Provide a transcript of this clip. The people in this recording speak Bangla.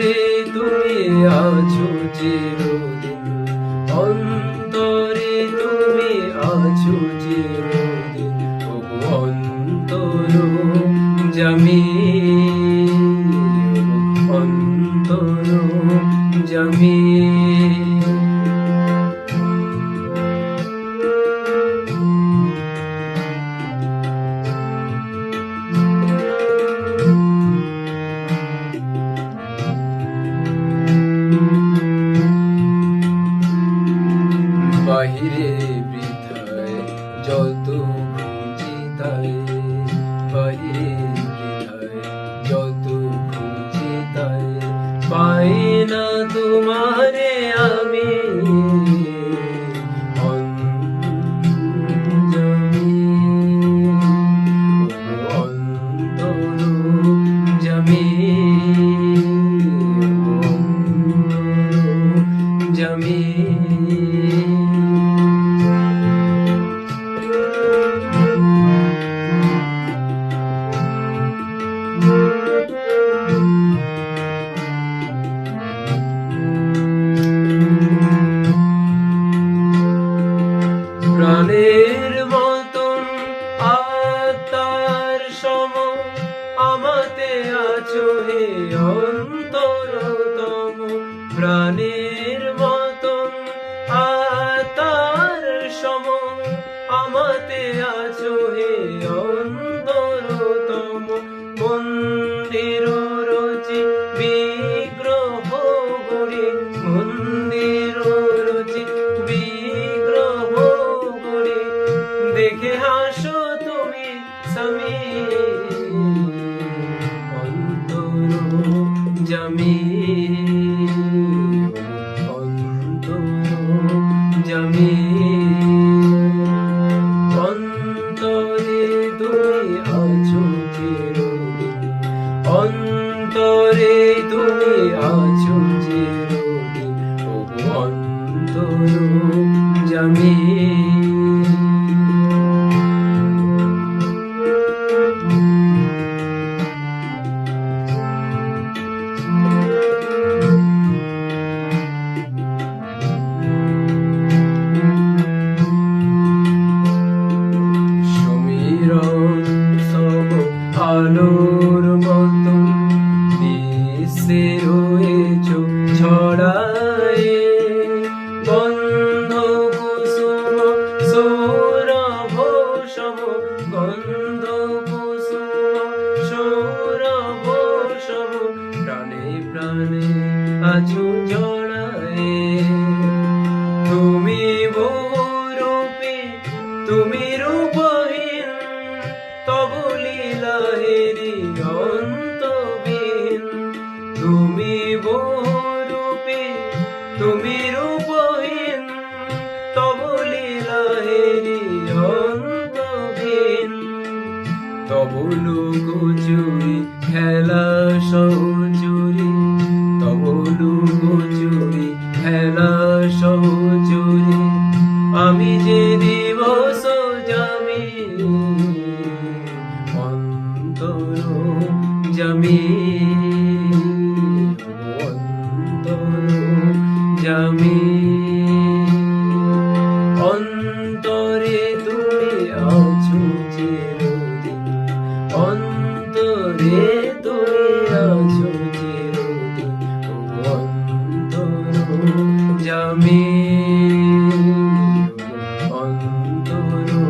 অন্তরে তুমি আছো চিরদিন, অন্তরে তুমি আছো চিরদিন, ওগো অন্তরজামী, ওগো অন্তরজামী। বাহিরে বৃথায় যত খুঁজি তাই, বাহিরে বৃথায় যত খুঁজি তাই, পাই না তোমারে আমি অন্তরজামী, অন্তরজামী, অন্তরজামী। প্রাণের মতন আত্মার সম আমাতে আছো হে অন্তরতম, প্রাণের মতন আত্মার সম আমাতে আছো হে অন্তরতম। মন্দির রচি বিগ্রহ গড়ি, মন্দির রচি বিগ্রহ গড়ি, দেখে হাসো তুমি স্বামী অন্তরজামী, অন্তরজামী। অন্তরে তুমি আছো চিরদিন, অন্তরে তুমি আছো চিরদিন, ওগো অন্তরজামী। আলোর মতন বিশ্বে রয়েছো ছড়ায়ে, গন্ধ কুসুম সৌরভ সম, গন্ধ কুসুম সৌরভ সম, প্রাণে প্রাণে আছো জড়ায়ে। তুমি বহুরূপী, তুমি রূপহীন, তবু লীলা হেরি অন্তহীন। তুমি বহুরূপী, তুমি রূপহীন, তবু লীলা হেরি অন্তহীন। তবু লুকোচুরি খেলা সহচুরি, তবু লুকোচুরি খেলা সহচুরি, আমি যে দিবস জামি অন্তরজামী, অন্তরজামী। অন্তরে তুমি আছো চিরদিন, অন্তরে তুমি আছো চিরদিন, অন্তরজামী, অন্তরজামী।